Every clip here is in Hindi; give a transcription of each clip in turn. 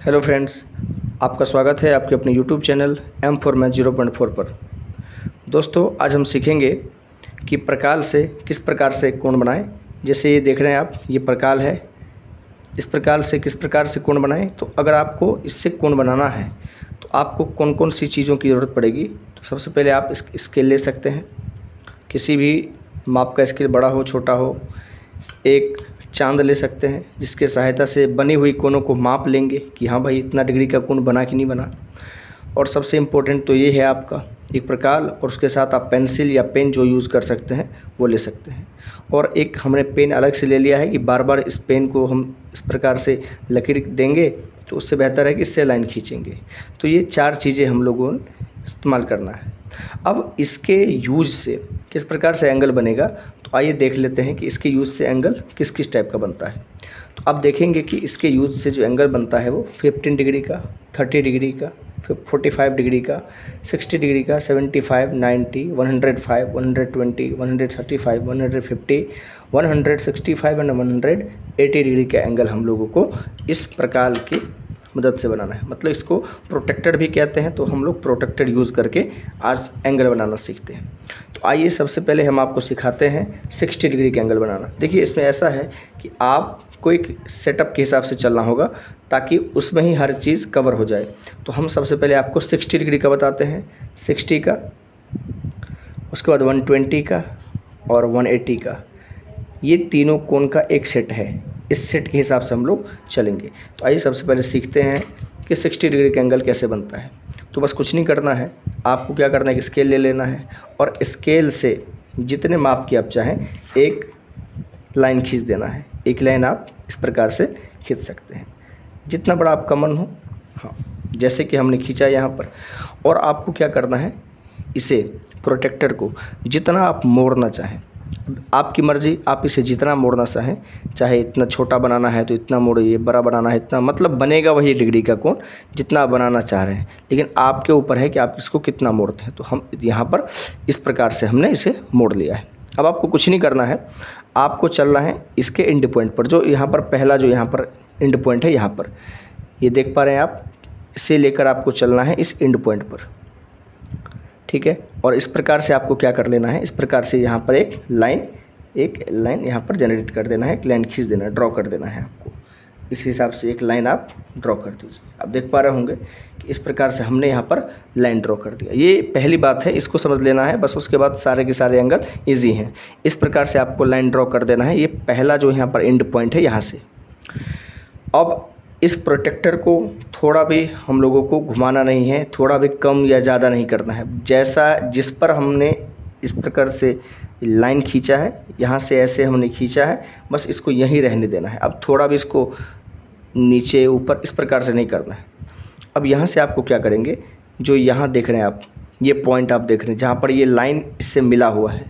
हेलो फ्रेंड्स, आपका स्वागत है आपके अपने YouTube channel M for math 0.4 पर। दोस्तों, आज हम सीखेंगे कि प्रकाल से किस प्रकार से कोण बनाएं। जैसे ये देख रहे हैं आप, ये प्रकाल है। इस प्रकार से किस प्रकार से कोण बनाएं। तो अगर आपको इससे कोण बनाना है तो आपको कौन कौन सी चीज़ों की ज़रूरत पड़ेगी। तो सबसे पहले आप स्केल ले सकते हैं, किसी भी माप का स्केल, बड़ा हो छोटा हो। एक चांद ले सकते हैं जिसके सहायता से बनी हुई कोनों को माप लेंगे कि हाँ भाई इतना डिग्री का कोण बना कि नहीं बना। और सबसे इम्पोर्टेंट तो ये है आपका एक प्रकार, और उसके साथ आप पेंसिल या पेन जो यूज़ कर सकते हैं वो ले सकते हैं। और एक हमने पेन अलग से ले लिया है कि बार बार इस पेन को हम इस प्रकार से लकीर देंगे तो उससे बेहतर है कि इससे लाइन खींचेंगे। तो ये 4 चीज़ें हम लोगों ने इस्तेमाल करना है। अब इसके यूज से किस प्रकार से एंगल बनेगा, तो आइए देख लेते हैं कि इसके यूज से एंगल किस किस टाइप का बनता है। तो आप देखेंगे कि इसके यूज से जो एंगल बनता है वो 15 डिग्री का, 30 डिग्री का, 45 डिग्री का, 60 डिग्री का, 75, 90, 105, 120, 135, 150, 165 एंड 180 डिग्री का एंगल हम लोगों को इस प्रकार की मदद से बनाना है। मतलब इसको प्रोटेक्टर भी कहते हैं। तो हम लोग प्रोटेक्टर यूज़ करके आज एंगल बनाना सीखते हैं। तो आइए सबसे पहले हम आपको सिखाते हैं 60 डिग्री का एंगल बनाना। देखिए, इसमें ऐसा है कि आपको एक सेटअप के हिसाब से चलना होगा ताकि उसमें ही हर चीज़ कवर हो जाए। तो हम सबसे पहले आपको 60 डिग्री का बताते हैं, 60 का, उसके बाद 120 का और 180 का। ये तीनों कोण का एक सेट है। इस सेट के हिसाब से हम लोग चलेंगे। तो आइए सबसे पहले सीखते हैं कि 60 डिग्री का एंगल कैसे बनता है। तो बस कुछ नहीं करना है, आपको क्या करना है कि स्केल ले लेना है और स्केल से जितने माप की आप चाहें एक लाइन खींच देना है। एक लाइन आप इस प्रकार से खींच सकते हैं, जितना बड़ा आपका मन हो। हाँ, जैसे कि हमने खींचा यहाँ पर। और आपको क्या करना है, इसे प्रोटेक्टर को जितना आप मोड़ना चाहें, आपकी मर्ज़ी, आप इसे जितना मोड़ना चाहें। चाहे इतना छोटा बनाना है तो इतना मोड़िए, बड़ा बनाना है इतना, मतलब बनेगा वही डिग्री का कोण जितना आप बनाना चाह रहे हैं। लेकिन आपके ऊपर है कि आप इसको कितना मोड़ते हैं। तो हम यहाँ पर इस प्रकार से हमने इसे मोड़ लिया है। अब आपको कुछ नहीं करना है, आपको चलना है इसके एंड पॉइंट पर। जो यहाँ पर पहला जो यहाँ पर एंड पॉइंट है, यहाँ पर ये देख पा रहे हैं आप, इसे लेकर आपको चलना है इस एंड पॉइंट पर। ठीक है। और इस प्रकार से आपको क्या कर लेना है, इस प्रकार से यहाँ पर एक लाइन यहाँ पर जनरेट कर देना है, एक लाइन खींच देना है, ड्रॉ कर देना है आपको। इस हिसाब से एक लाइन आप ड्रॉ कर दीजिए। आप देख पा रहे होंगे कि इस प्रकार से हमने यहाँ पर लाइन ड्रॉ कर दिया। ये पहली बात है, इसको समझ लेना है बस। उसके बाद सारे के सारे एंगल ईजी हैं। इस प्रकार से आपको लाइन ड्रॉ कर देना है। ये पहला जो यहाँ पर एंड पॉइंट है, यहाँ से। अब इस प्रोटेक्टर को थोड़ा भी हम लोगों को घुमाना नहीं है, थोड़ा भी कम या ज़्यादा नहीं करना है। जैसा जिस पर हमने इस प्रकार से लाइन खींचा है, यहाँ से ऐसे हमने खींचा है, बस इसको यहीं रहने देना है। अब थोड़ा भी इसको नीचे ऊपर इस प्रकार से नहीं करना है। अब यहाँ से आपको क्या करेंगे, जो यहाँ देख रहे हैं आप, ये पॉइंट आप देख रहे हैं जहाँ पर ये लाइन इससे मिला हुआ है,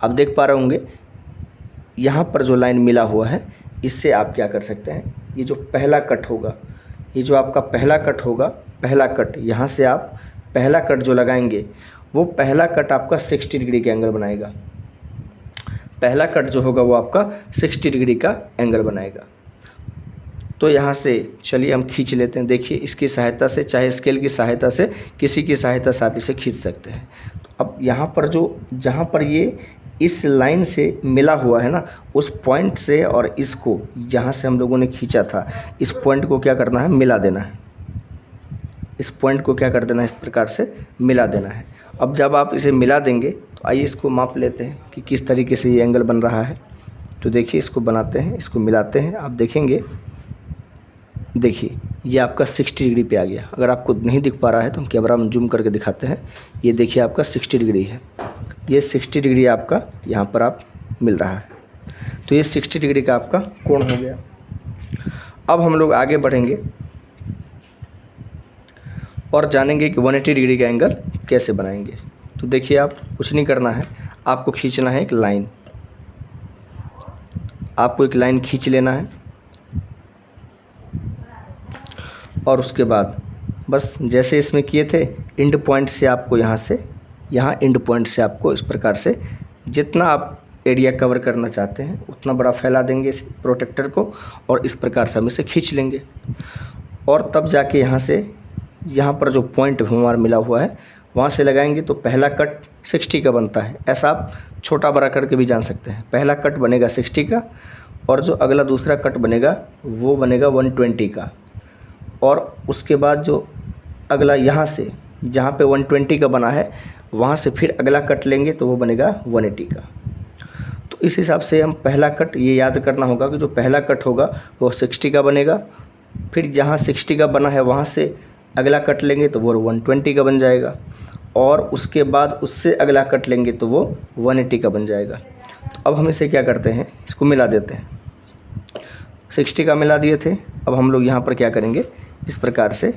आप देख पा रहे होंगे यहाँ पर जो लाइन मिला हुआ है, इससे आप क्या कर सकते हैं, ये जो पहला कट होगा, ये जो आपका पहला कट होगा, पहला कट यहाँ से आप पहला कट जो लगाएंगे, वो पहला कट आपका 60 डिग्री का एंगल बनाएगा। पहला कट जो होगा वो आपका 60 डिग्री का एंगल बनाएगा। तो यहाँ से चलिए हम खींच लेते हैं। देखिए, इसकी सहायता से, चाहे स्केल की सहायता से, किसी की सहायता से आप इसे खींच सकते हैं। तो अब यहाँ पर जो, जहाँ पर ये इस लाइन से मिला हुआ है ना, उस पॉइंट से और इसको यहाँ से हम लोगों ने खींचा था, इस पॉइंट को क्या करना है, मिला देना है। इस पॉइंट को क्या कर देना है, इस प्रकार से मिला देना है। अब जब आप इसे मिला देंगे तो आइए इसको माप लेते हैं कि किस तरीके से ये एंगल बन रहा है। तो देखिए, इसको बनाते हैं, इसको मिलाते हैं। आप देखेंगे, देखिए ये आपका 60 डिग्री पे आ गया। अगर आपको नहीं दिख पा रहा है तो हम कैमरा में जूम करके दिखाते हैं। ये देखिए आपका 60 डिग्री है। ये 60 डिग्री आपका यहाँ पर आप मिल रहा है। तो ये 60 डिग्री का आपका कोण हो गया। अब हम लोग आगे बढ़ेंगे और जानेंगे कि 180 डिग्री का एंगल कैसे बनाएंगे। तो देखिए, आप कुछ नहीं करना है, आपको खींचना है एक लाइन। आपको एक लाइन खींच लेना है और उसके बाद बस जैसे इसमें किए थे, एंड पॉइंट से आपको यहाँ एंड पॉइंट से आपको इस प्रकार से जितना आप एरिया कवर करना चाहते हैं उतना बड़ा फैला देंगे इस प्रोटेक्टर को और इस प्रकार से हम इसे खींच लेंगे। और तब जाके यहाँ से यहाँ पर जो पॉइंट हमारा मिला हुआ है वहाँ से लगाएंगे तो पहला कट 60 का बनता है। ऐसा आप छोटा बड़ा करके भी जान सकते हैं। पहला कट बनेगा 60 का और जो अगला दूसरा कट बनेगा वो बनेगा 120 का, और उसके बाद जो अगला यहाँ से जहाँ पे 120 का बना है वहाँ से फिर अगला कट लेंगे तो वो बनेगा 180 का। तो इस हिसाब से हम पहला कट ये याद करना होगा कि जो पहला कट होगा वो 60 का बनेगा, फिर जहाँ 60 का बना है वहाँ से अगला कट लेंगे तो वो 120 का बन जाएगा, और उसके बाद उससे अगला कट लेंगे तो वो 180 का बन जाएगा। तो अब हम इसे क्या करते हैं, इसको मिला देते हैं। 60 का मिला दिए थे, अब हम लोग यहाँ पर क्या करेंगे, इस प्रकार से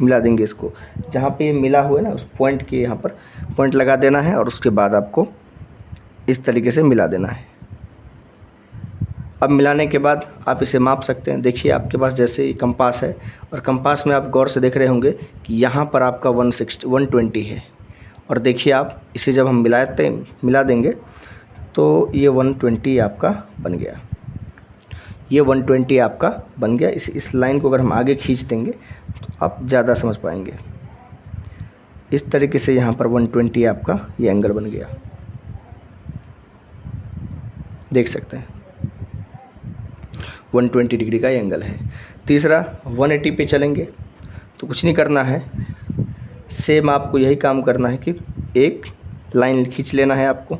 मिला देंगे इसको। जहाँ पे ये मिला हुआ है ना उस पॉइंट के यहाँ पर पॉइंट लगा देना है और उसके बाद आपको इस तरीके से मिला देना है। अब मिलाने के बाद आप इसे माप सकते हैं। देखिए आपके पास जैसे कंपास है और कंपास में आप गौर से देख रहे होंगे कि यहाँ पर आपका 120 है, और देखिए आप इसे जब हम मिला देंगे तो ये 120 आपका बन गया। ये 120 आपका बन गया। इस लाइन को अगर हम आगे खींच देंगे तो आप ज़्यादा समझ पाएंगे। इस तरीके से यहाँ पर 120 आपका ये एंगल बन गया, देख सकते हैं 120 डिग्री का ये एंगल है। तीसरा 180 पे चलेंगे तो कुछ नहीं करना है, सेम आपको यही काम करना है कि एक लाइन खींच लेना है आपको,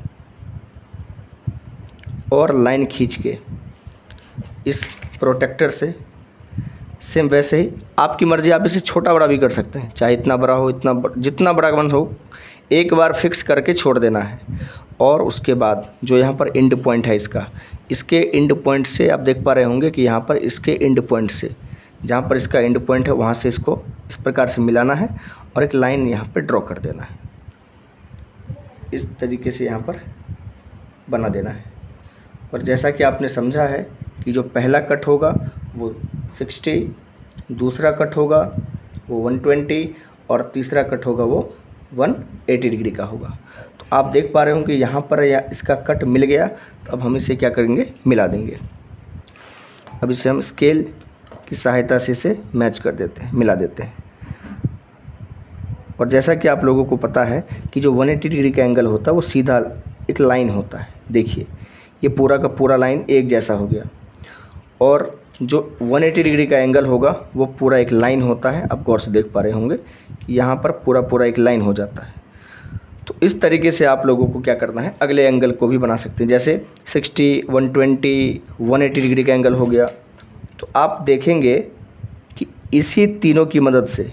और लाइन खींच के इस प्रोटेक्टर से सेम वैसे ही आपकी मर्ज़ी, आप इसे छोटा बड़ा भी कर सकते हैं, चाहे इतना बड़ा हो जितना बड़ा मन हो, एक बार फिक्स करके छोड़ देना है। और उसके बाद जो यहाँ पर एंड पॉइंट है इसके एंड पॉइंट से आप देख पा रहे होंगे कि यहाँ पर इसके एंड पॉइंट से जहाँ पर इसका एंड पॉइंट है वहाँ से इसको इस प्रकार से मिलाना है और एक लाइन यहाँ पर ड्रॉ कर देना है। इस तरीके से यहाँ पर बना देना है। और जैसा कि आपने समझा है कि जो पहला कट होगा वो 60, दूसरा कट होगा वो 120 और तीसरा कट होगा वो 180 डिग्री का होगा। तो आप देख पा रहे होंगे कि यहाँ पर इसका कट मिल गया। तो अब हम इसे क्या करेंगे, मिला देंगे। अब इसे हम स्केल की सहायता से इसे मैच कर देते हैं, मिला देते हैं। और जैसा कि आप लोगों को पता है कि जो 180 डिग्री का एंगल होता है वो सीधा एक लाइन होता है। देखिए ये पूरा का पूरा लाइन एक जैसा हो गया, और जो 180 डिग्री का एंगल होगा वो पूरा एक लाइन होता है। आप गौर से देख पा रहे होंगे कि यहाँ पर पूरा एक लाइन हो जाता है। तो इस तरीके से आप लोगों को क्या करना है, अगले एंगल को भी बना सकते हैं। जैसे 60, 120, 180 डिग्री का एंगल हो गया, तो आप देखेंगे कि इसी तीनों की मदद से,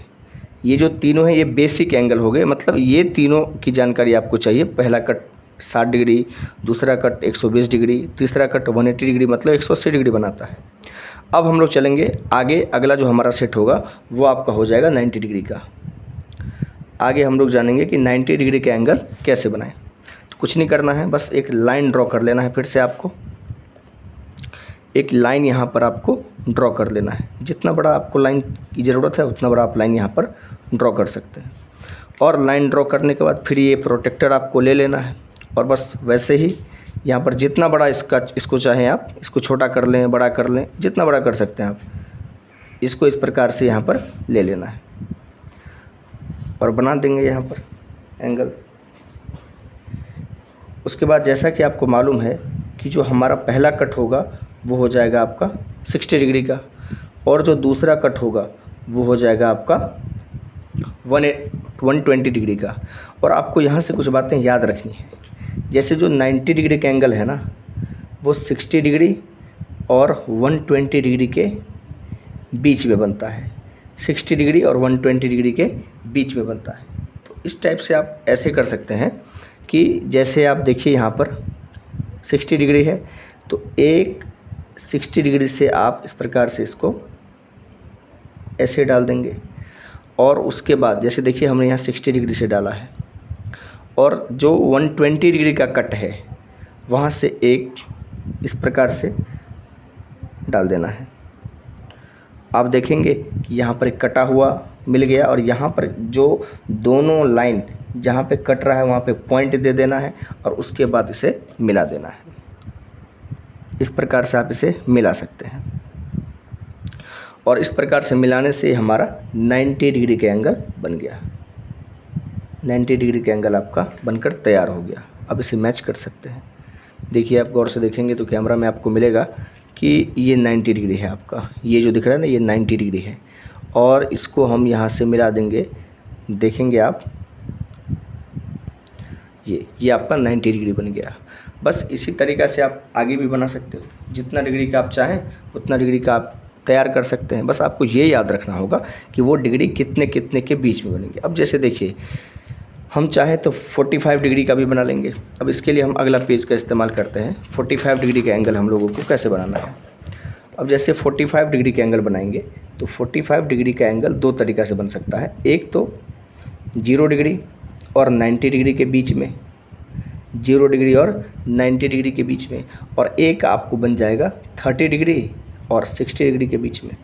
ये जो तीनों हैं ये बेसिक एंगल हो गए, मतलब ये तीनों की जानकारी आपको चाहिए। पहला कट 60 डिग्री, दूसरा कट 120 डिग्री, तीसरा कट 180 डिग्री, मतलब 180 डिग्री बनाता है। अब हम लोग चलेंगे आगे। अगला जो हमारा सेट होगा वो आपका हो जाएगा 90 डिग्री का। आगे हम लोग जानेंगे कि 90 डिग्री का एंगल कैसे बनाएं। तो कुछ नहीं करना है, बस एक लाइन ड्रॉ कर लेना है। फिर से आपको एक लाइन यहाँ पर आपको ड्रॉ कर लेना है। जितना बड़ा आपको लाइन की ज़रूरत है उतना बड़ा आप लाइन यहाँ पर ड्रॉ कर सकते हैं। और लाइन ड्रॉ करने के बाद फिर ये प्रोटेक्टर आपको ले लेना है, और बस वैसे ही यहाँ पर जितना बड़ा इसको चाहें आप इसको छोटा कर लें, बड़ा कर लें, जितना बड़ा कर सकते हैं आप, इसको इस प्रकार से यहाँ पर ले लेना है और बना देंगे यहाँ पर एंगल। उसके बाद जैसा कि आपको मालूम है कि जो हमारा पहला कट होगा वो हो जाएगा आपका 60 डिग्री का, और जो दूसरा कट होगा वो हो जाएगा आपका 120 डिग्री का। और आपको यहाँ से कुछ बातें याद रखनी है। जैसे जो 90 डिग्री का एंगल है ना वो 60 डिग्री और 120 डिग्री के बीच में बनता है। 60 डिग्री और 120 डिग्री के बीच में बनता है। तो इस टाइप से आप ऐसे कर सकते हैं कि जैसे आप देखिए यहाँ पर 60 डिग्री है तो एक 60 डिग्री से आप इस प्रकार से इसको ऐसे डाल देंगे, और उसके बाद जैसे देखिए हमने यहाँ 60 डिग्री से डाला है, और जो 120 डिग्री का कट है वहाँ से एक इस प्रकार से डाल देना है। आप देखेंगे कि यहाँ पर एक कटा हुआ मिल गया, और यहाँ पर जो दोनों लाइन जहाँ पे कट रहा है वहाँ पे पॉइंट दे देना है, और उसके बाद इसे मिला देना है। इस प्रकार से आप इसे मिला सकते हैं। और इस प्रकार से मिलाने से हमारा 90 डिग्री का एंगल बन गया। 90 डिग्री का एंगल आपका बनकर तैयार हो गया। अब इसे मैच कर सकते हैं। देखिए, आप गौर से देखेंगे तो कैमरा में आपको मिलेगा कि ये 90 डिग्री है आपका, ये जो दिख रहा है ना, ये 90 डिग्री है। और इसको हम यहाँ से मिला देंगे, देखेंगे आप, ये आपका 90 डिग्री बन गया। बस इसी तरीक़ा से आप आगे भी बना सकते हो, जितना डिग्री का आप चाहें उतना डिग्री का आप तैयार कर सकते हैं। बस आपको ये याद रखना होगा कि वो डिग्री कितने कितने के बीच में बनेंगे। अब जैसे देखिए, हम चाहें तो 45 डिग्री का भी बना लेंगे। अब इसके लिए हम अगला पेज का इस्तेमाल करते हैं। 45 डिग्री का एंगल हम लोगों को कैसे बनाना है। अब जैसे 45 डिग्री का एंगल बनाएंगे तो 45 डिग्री का एंगल दो तरीक़ा से बन सकता है। एक तो 0 डिग्री और 90 डिग्री के बीच में, 0 डिग्री और 90 डिग्री के बीच में, और एक आपको बन जाएगा 30 डिग्री और 60 डिग्री के बीच में।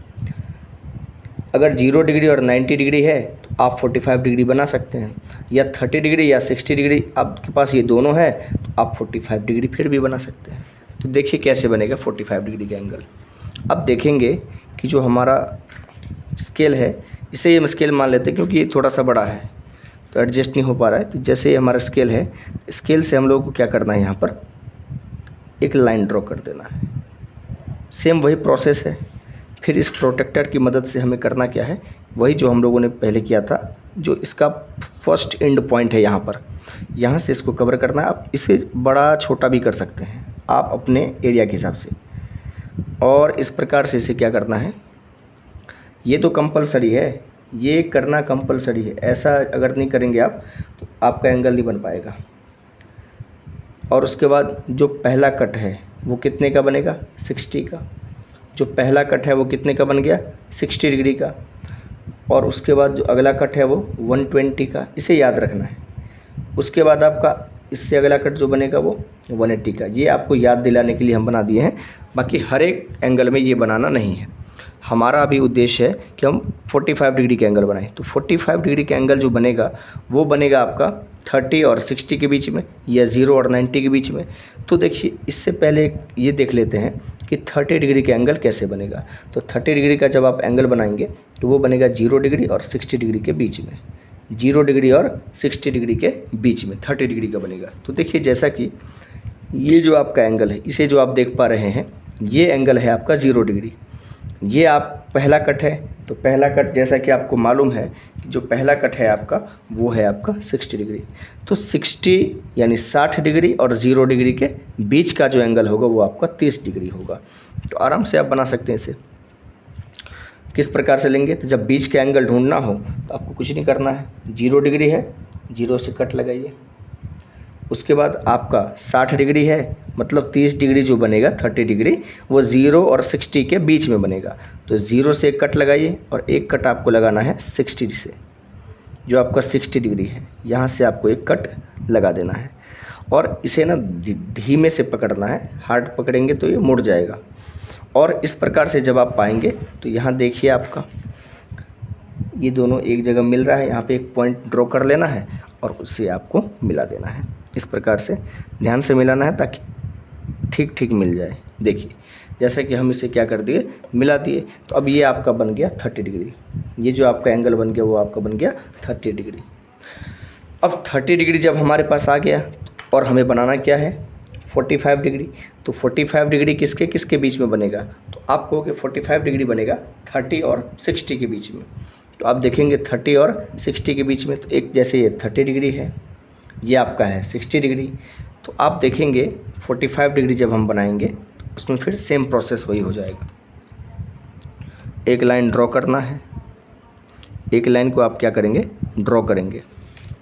अगर 0 डिग्री और 90 डिग्री है तो आप 45 डिग्री बना सकते हैं, या 30 डिग्री या 60 डिग्री आपके पास ये दोनों है तो आप 45 डिग्री फिर भी बना सकते हैं। तो देखिए कैसे बनेगा 45 डिग्री का एंगल। अब देखेंगे कि जो हमारा स्केल है, इसे हम स्केल मान लेते हैं क्योंकि ये थोड़ा सा बड़ा है तो एडजस्ट नहीं हो पा रहा है। तो जैसे ये हमारा स्केल है, स्केल से हम लोगों को क्या करना है, यहाँ पर एक लाइन ड्रॉ कर देना है। सेम वही प्रोसेस है। फिर इस प्रोटेक्टर की मदद से हमें करना क्या है, वही जो हम लोगों ने पहले किया था। जो इसका फर्स्ट एंड पॉइंट है यहाँ पर, यहाँ से इसको कवर करना है। आप इसे बड़ा छोटा भी कर सकते हैं आप अपने एरिया के हिसाब से। और इस प्रकार से इसे क्या करना है, ये तो कंपलसरी है, ये करना कंपलसरी है। ऐसा अगर नहीं करेंगे आप तो आपका एंगल नहीं बन पाएगा। और उसके बाद जो पहला कट है वो कितने का बनेगा, 60 का। जो पहला कट है वो कितने का बन गया, 60 डिग्री का। और उसके बाद जो अगला कट है वो 120 का, इसे याद रखना है। उसके बाद आपका इससे अगला कट जो बनेगा वो 180 का। ये आपको याद दिलाने के लिए हम बना दिए हैं, बाकी हर एक एंगल में ये बनाना नहीं है। हमारा अभी उद्देश्य है कि हम 45 डिग्री का एंगल बनाएं। तो 45 डिग्री का एंगल जो बनेगा वो बनेगा आपका 30 और 60 के बीच में, या 0 और 90 के बीच में। तो देखिए, इससे पहले ये देख लेते हैं कि 30 डिग्री का एंगल कैसे बनेगा। तो 30 डिग्री का जब आप एंगल बनाएंगे तो वो बनेगा 0 डिग्री और 60 डिग्री के बीच में। 0 डिग्री और 60 डिग्री के बीच में 30 डिग्री का बनेगा। तो देखिए, जैसा कि ये जो आपका एंगल है, इसे जो आप देख पा रहे हैं, ये एंगल है आपका 0 डिग्री। ये आप पहला कट है, तो पहला कट जैसा कि आपको मालूम है कि जो पहला कट है आपका वो है आपका 60 डिग्री। तो 60 यानी 60 डिग्री और 0 डिग्री के बीच का जो एंगल होगा वो आपका 30 डिग्री होगा। तो आराम से आप बना सकते हैं इसे। किस प्रकार से लेंगे, तो जब बीच का एंगल ढूंढना हो तो आपको कुछ नहीं करना है। 0 डिग्री है, 0 से कट लगाइए। उसके बाद आपका 60 डिग्री है, मतलब 30 डिग्री जो बनेगा 30 डिग्री वो 0 और 60 के बीच में बनेगा। तो 0 से एक कट लगाइए और एक कट आपको लगाना है 60 से, जो आपका 60 डिग्री है। यहाँ से आपको एक कट लगा देना है और इसे ना धीमे से पकड़ना है। हार्ड पकड़ेंगे तो ये मुड़ जाएगा। और इस प्रकार से जब आप पाएंगे तो यहाँ देखिए, आपका ये दोनों एक जगह मिल रहा है। यहाँ पे एक पॉइंट ड्रॉ कर लेना है और उसे आपको मिला देना है। इस प्रकार से ध्यान से मिलाना है ताकि ठीक ठीक मिल जाए। देखिए, जैसा कि हम इसे क्या कर दिए, मिला दिए। तो अब ये आपका बन गया 30 डिग्री। ये जो आपका एंगल बन गया वो आपका बन गया 30 डिग्री। अब 30 डिग्री जब हमारे पास आ गया और हमें बनाना क्या है, 45 डिग्री। तो 45 डिग्री किसके किसके बीच में बनेगा, तो आप कहोगे 45 डिग्री बनेगा 30 और 60 के बीच में। तो आप देखेंगे 30 और 60 के बीच में, तो एक जैसे ये 30 डिग्री है, ये आपका है 60 डिग्री। तो आप देखेंगे 45 डिग्री जब हम बनाएंगे तो उसमें फिर सेम प्रोसेस वही हो जाएगा। एक लाइन ड्रॉ करना है, एक लाइन को आप क्या करेंगे, ड्रॉ करेंगे।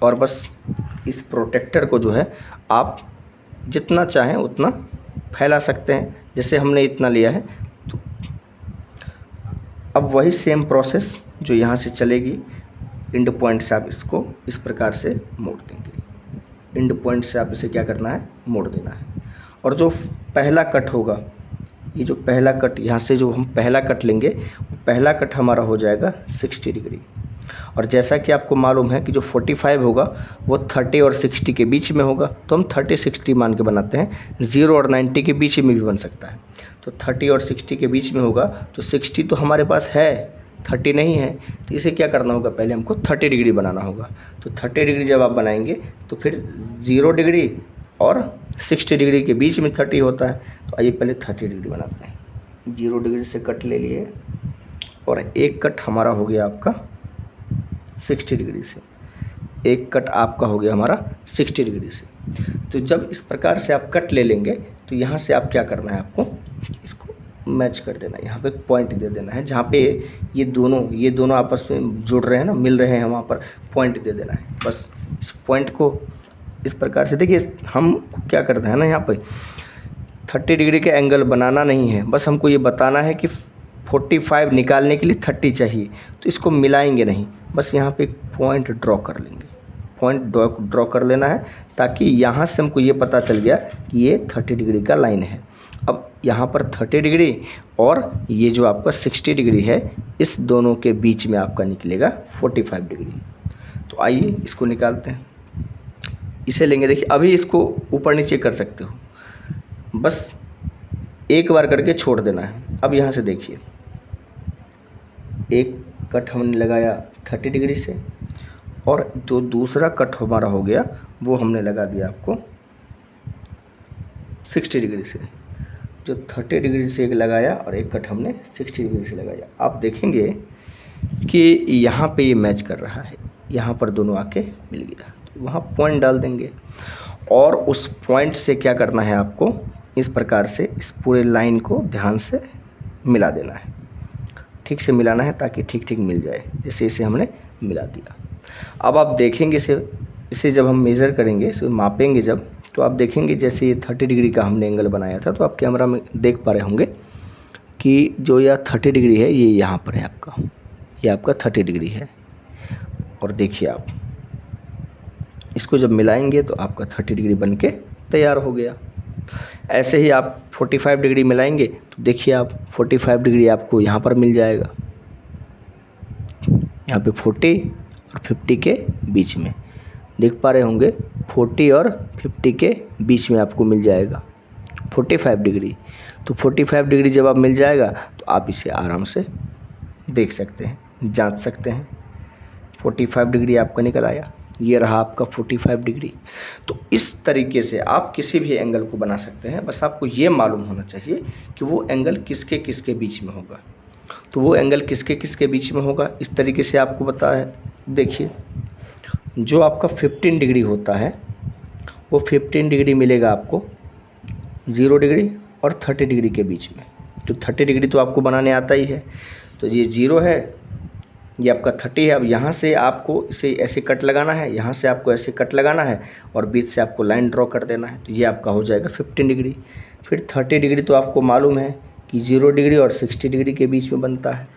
और बस इस प्रोटेक्टर को जो है आप जितना चाहें उतना फैला सकते हैं। जैसे हमने इतना लिया है, तो अब वही सेम प्रोसेस जो यहाँ से चलेगी, एंड पॉइंट से आप इसको इस प्रकार से मोड़ देंगे। एंड पॉइंट से आप इसे क्या करना है, मोड़ देना है। और जो पहला कट होगा, ये जो पहला कट, यहाँ से जो हम पहला कट लेंगे, वो पहला कट हमारा हो जाएगा 60 डिग्री। और जैसा कि आपको मालूम है कि जो 45 होगा वो 30 और 60 के बीच में होगा, तो हम 30-60 मान के बनाते हैं। 0 और 90 के बीच में भी बन सकता है। तो 30 और 60 के बीच में होगा, तो 60 तो हमारे पास है, 30 नहीं है, तो इसे क्या करना होगा, पहले हमको 30 डिग्री बनाना होगा। तो 30 डिग्री जब आप बनाएंगे तो फिर 0 डिग्री और 60 डिग्री के बीच में 30 होता है। तो आइए पहले 30 डिग्री बनाते हैं। 0 डिग्री से कट ले लिए और एक कट हमारा हो गया आपका 60 डिग्री से, एक कट आपका हो गया हमारा 60 डिग्री से। तो जब इस प्रकार से आप कट ले लेंगे तो यहाँ से आप क्या करना है, आपको इसको मैच कर देना है, यहाँ पे पॉइंट दे देना है, जहाँ पे ये दोनों आपस में जुड़ रहे हैं ना, मिल रहे हैं, वहाँ पर पॉइंट दे देना है। बस इस पॉइंट को इस प्रकार से देखिए, हम क्या करते हैं ना, यहाँ पे 30 डिग्री के एंगल बनाना नहीं है, बस हमको ये बताना है कि 45 निकालने के लिए 30 चाहिए, तो इसको मिलाएंगे नहीं, बस यहाँ पे एक पॉइंट ड्रॉ कर लेंगे, पॉइंट ड्रॉ कर लेना है, ताकि यहाँ से हमको ये पता चल गया कि ये 30 डिग्री का लाइन है। अब यहाँ पर 30 डिग्री और ये जो आपका 60 डिग्री है, इस दोनों के बीच में आपका निकलेगा 45 डिग्री। तो आइए इसको निकालते हैं, इसे लेंगे। देखिए अभी इसको ऊपर नीचे कर सकते हो, बस एक बार करके छोड़ देना है। अब यहाँ से देखिए, एक कट हमने लगाया 30 डिग्री से और जो दूसरा कट हमारा हो गया वो हमने लगा दिया आपको 60 डिग्री से। जो 30 डिग्री से एक लगाया और एक कट हमने 60 डिग्री से लगाया। आप देखेंगे कि यहाँ पे ये मैच कर रहा है, यहाँ पर दोनों आके मिल गया, तो वहाँ पॉइंट डाल देंगे और उस पॉइंट से क्या करना है, आपको इस प्रकार से इस पूरे लाइन को ध्यान से मिला देना है, ठीक से मिलाना है ताकि ठीक ठीक मिल जाए। जैसे इसे हमने मिला दिया। अब आप देखेंगे इसे जब हम मेज़र करेंगे, इसे मापेंगे जब, तो आप देखेंगे जैसे ये 30 डिग्री का हमने एंगल बनाया था, तो आप कैमरा में देख पा रहे होंगे कि जो यह 30 डिग्री है ये यहाँ पर है आपका, ये आपका 30 डिग्री है। और देखिए आप इसको जब मिलाएंगे तो आपका 30 डिग्री बन के तैयार हो गया। ऐसे ही आप 45 डिग्री मिलाएंगे तो देखिए आप 45 डिग्री आपको यहाँ पर मिल जाएगा, यहाँ पे 40 और 50 के बीच में देख पा रहे होंगे, 40 और 50 के बीच में आपको मिल जाएगा 45 डिग्री। तो 45 डिग्री जब आप मिल जाएगा तो आप इसे आराम से देख सकते हैं, जांच सकते हैं। 45 डिग्री आपका निकल आया, ये रहा आपका 45 डिग्री। तो इस तरीके से आप किसी भी एंगल को बना सकते हैं, बस आपको ये मालूम होना चाहिए कि वो एंगल किसके किसके बीच में होगा। तो वो एंगल किसके किसके बीच में होगा, इस तरीके से आपको पता है। देखिए जो आपका 15 डिग्री होता है वो 15 डिग्री मिलेगा आपको 0 डिग्री और 30 डिग्री के बीच में। तो 30 डिग्री तो आपको बनाने आता ही है, तो ये 0 है, ये आपका 30 है। अब यहाँ से आपको इसे ऐसे कट लगाना है, यहाँ से आपको ऐसे कट लगाना है और बीच से आपको लाइन ड्रॉ कर देना है, तो ये आपका हो जाएगा 15 डिग्री। फिर 30 डिग्री तो आपको मालूम है कि 0 डिग्री और 60 डिग्री के बीच में बनता है।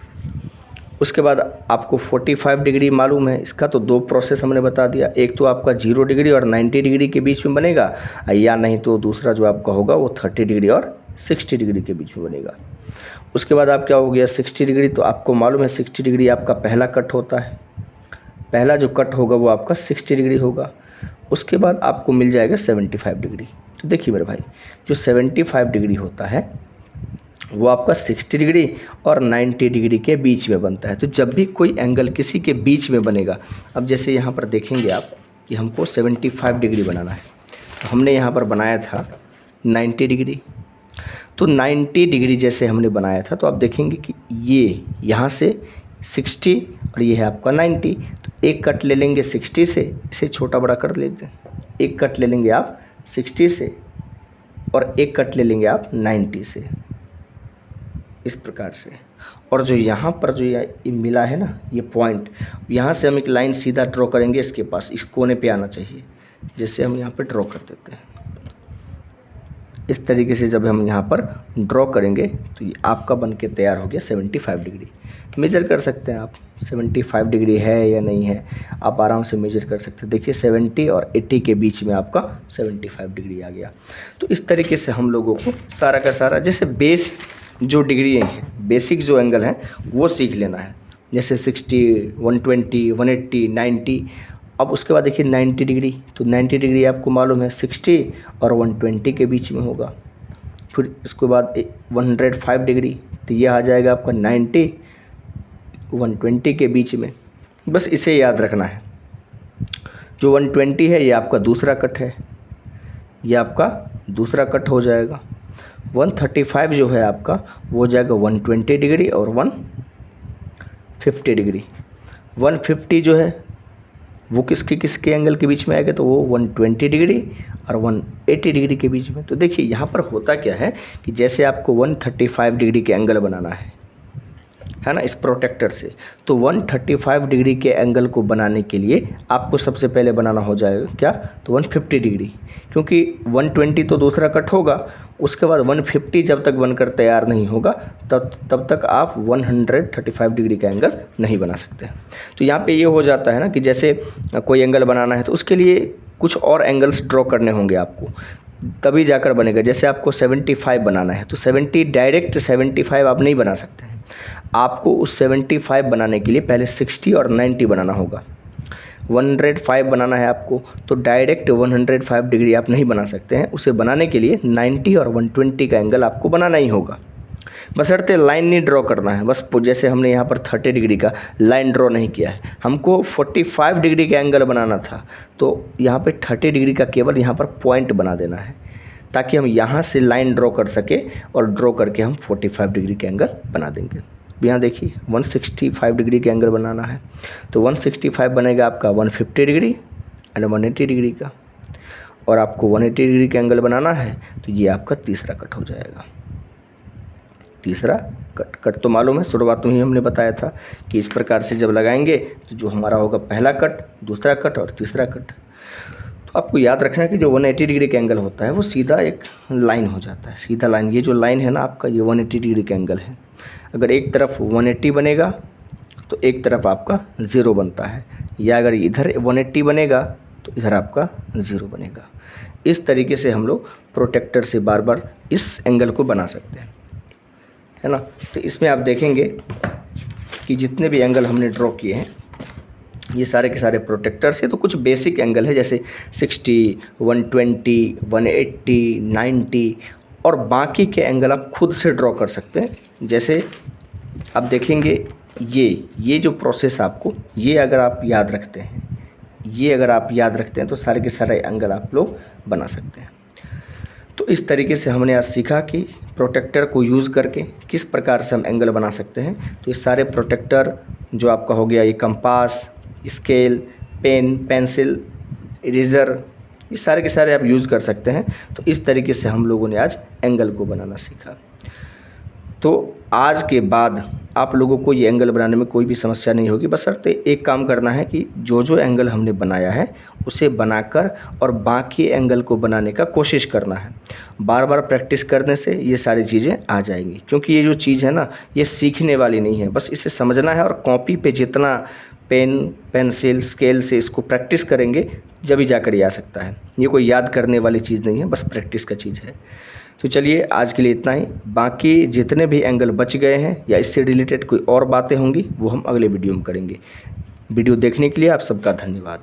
उसके बाद आपको 45 डिग्री मालूम है, इसका तो दो प्रोसेस हमने बता दिया, एक तो आपका 0 डिग्री और 90 डिग्री के बीच में बनेगा, या नहीं तो दूसरा जो आपका होगा वो 30 डिग्री और 60 डिग्री के बीच में बनेगा। उसके बाद आप क्या हो गया 60 डिग्री, तो आपको मालूम है 60 डिग्री आपका पहला कट होता है, पहला जो कट होगा वो आपका 60 डिग्री होगा। उसके बाद आपको मिल जाएगा 75 डिग्री। तो देखिए मेरे भाई, जो 75 डिग्री होता है वो आपका 60 डिग्री और 90 डिग्री के बीच में बनता है। तो जब भी कोई एंगल किसी के बीच में बनेगा, अब जैसे यहाँ पर देखेंगे आप कि हमको 75 डिग्री बनाना है, तो हमने यहाँ पर बनाया था 90 डिग्री। तो 90 डिग्री जैसे हमने बनाया था, तो आप देखेंगे कि ये यहाँ से 60 और ये है आपका 90, तो एक कट ले लेंगे 60 से, इसे छोटा बड़ा कर लेते हैं, एक कट ले लेंगे आप 60 से और एक कट ले लेंगे आप 90 से, इस प्रकार से। और जो यहाँ पर जो ये मिला है ना ये पॉइंट, यहाँ से हम एक लाइन सीधा ड्रॉ करेंगे इसके पास, इस कोने पे आना चाहिए, जैसे हम यहाँ पर ड्रॉ कर देते हैं। इस तरीके से जब हम यहाँ पर ड्रॉ करेंगे तो ये आपका बन के तैयार हो गया 75 डिग्री। मेजर कर सकते हैं आप 75 डिग्री है या नहीं है, आप आराम से मेजर कर सकते हैं। देखिए 70 और 80 के बीच में आपका 75 डिग्री आ गया। तो इस तरीके से हम लोगों को सारा का सारा जैसे बेस जो डिग्री है, बेसिक जो एंगल है वो सीख लेना है, जैसे 60, 120, 180, 90। अब उसके बाद देखिए 90 डिग्री, तो 90 डिग्री आपको मालूम है 60 और 120 के बीच में होगा। फिर इसके बाद 105 डिग्री, तो ये आ जाएगा आपका 90 120 के बीच में। बस इसे याद रखना है। जो 120 है ये आपका दूसरा कट है, ये आपका दूसरा कट हो जाएगा। 135 जो है आपका वो हो जाएगा 120 डिग्री और 150 डिग्री। 150 जो है वो किसके एंगल के बीच में आएगा, तो वो 120 डिग्री और 180 डिग्री के बीच में। तो देखिए यहाँ पर होता क्या है कि जैसे आपको 135 डिग्री के एंगल बनाना है ना, इस प्रोटेक्टर से, तो 135 डिग्री के एंगल को बनाने के लिए आपको सबसे पहले बनाना हो जाएगा क्या, तो 150 डिग्री, क्योंकि 120 तो दूसरा कट होगा, उसके बाद 150 जब तक बनकर तैयार नहीं होगा तब तक आप 135 डिग्री का एंगल नहीं बना सकते। तो यहाँ पे ये हो जाता है ना कि जैसे कोई एंगल बनाना है तो उसके लिए कुछ और एंगल्स ड्रॉ करने होंगे आपको, तभी जाकर बनेगा। जैसे आपको 75 बनाना है तो 70 डायरेक्ट 75 आप नहीं बना सकते हैं, आपको उस 75 बनाने के लिए पहले 60 और 90 बनाना होगा। 105 बनाना है आपको तो डायरेक्ट 105 डिग्री आप नहीं बना सकते हैं, उसे बनाने के लिए 90 और 120 का एंगल आपको बनाना ही होगा। बशर्ते लाइन नहीं ड्रॉ करना है, बस जैसे हमने यहाँ पर 30 डिग्री का लाइन ड्रॉ नहीं किया है, हमको 45 डिग्री का एंगल बनाना था, तो यहाँ पे 30 डिग्री का केवल यहाँ पर पॉइंट बना देना है ताकि हम यहाँ से लाइन ड्रॉ कर सके और ड्रॉ करके हम 45 डिग्री का एंगल बना देंगे। यहाँ देखिए 165 डिग्री का एंगल बनाना है तो 165 बनेगा आपका 150 डिग्री एंड 180 डिग्री का, और आपको 180 डिग्री का एंगल बनाना है तो ये आपका तीसरा कट हो जाएगा। तीसरा कट तो मालूम है, शुरुआत में ही हमने बताया था कि इस प्रकार से जब लगाएंगे तो जो हमारा होगा पहला कट, दूसरा कट और तीसरा कट। तो आपको याद रखना है कि जो 180 डिग्री का एंगल होता है वो सीधा एक लाइन हो जाता है, सीधा लाइन। ये जो लाइन है ना आपका, ये 180 डिग्री का एंगल है। अगर एक तरफ 180 बनेगा तो एक तरफ आपका 0 बनता है, या अगर इधर 180 बनेगा तो इधर आपका 0 बनेगा। इस तरीके से हम लोग प्रोटेक्टर से बार बार इस एंगल को बना सकते हैं, है ना। तो इसमें आप देखेंगे कि जितने भी एंगल हमने ड्रॉ किए हैं ये सारे के सारे प्रोटेक्टर से, तो कुछ बेसिक एंगल है जैसे 60, 120, 180, 90, और बाकी के एंगल आप खुद से ड्रॉ कर सकते हैं। जैसे आप देखेंगे ये जो प्रोसेस आपको, ये अगर आप याद रखते हैं तो सारे के सारे एंगल आप लोग बना सकते हैं। तो इस तरीके से हमने आज सीखा कि प्रोटेक्टर को यूज़ करके किस प्रकार से हम एंगल बना सकते हैं। तो ये सारे प्रोटेक्टर जो आपका हो गया, ये compass, scale, pen, pencil, eraser, ये सारे के सारे आप यूज़ कर सकते हैं। तो इस तरीके से हम लोगों ने आज एंगल को बनाना सीखा। तो आज के बाद आप लोगों को ये एंगल बनाने में कोई भी समस्या नहीं होगी, बशर्ते एक काम करना है कि जो जो एंगल हमने बनाया है उसे बनाकर और बाकी एंगल को बनाने का कोशिश करना है। बार बार प्रैक्टिस करने से ये सारी चीज़ें आ जाएंगी, क्योंकि ये जो चीज़ है ना ये सीखने वाली नहीं है, बस इसे समझना है। और कॉपी पे जितना पेन, पेंसिल, स्केल से इसको प्रैक्टिस करेंगे जब ही जाकर ये आ सकता है। ये कोई याद करने वाली चीज़ नहीं है, बस प्रैक्टिस का चीज़ है। तो चलिए आज के लिए इतना ही। बाकी जितने भी एंगल बच गए हैं या इससे रिलेटेड कोई और बातें होंगी वो हम अगले वीडियो में करेंगे। वीडियो देखने के लिए आप सबका धन्यवाद।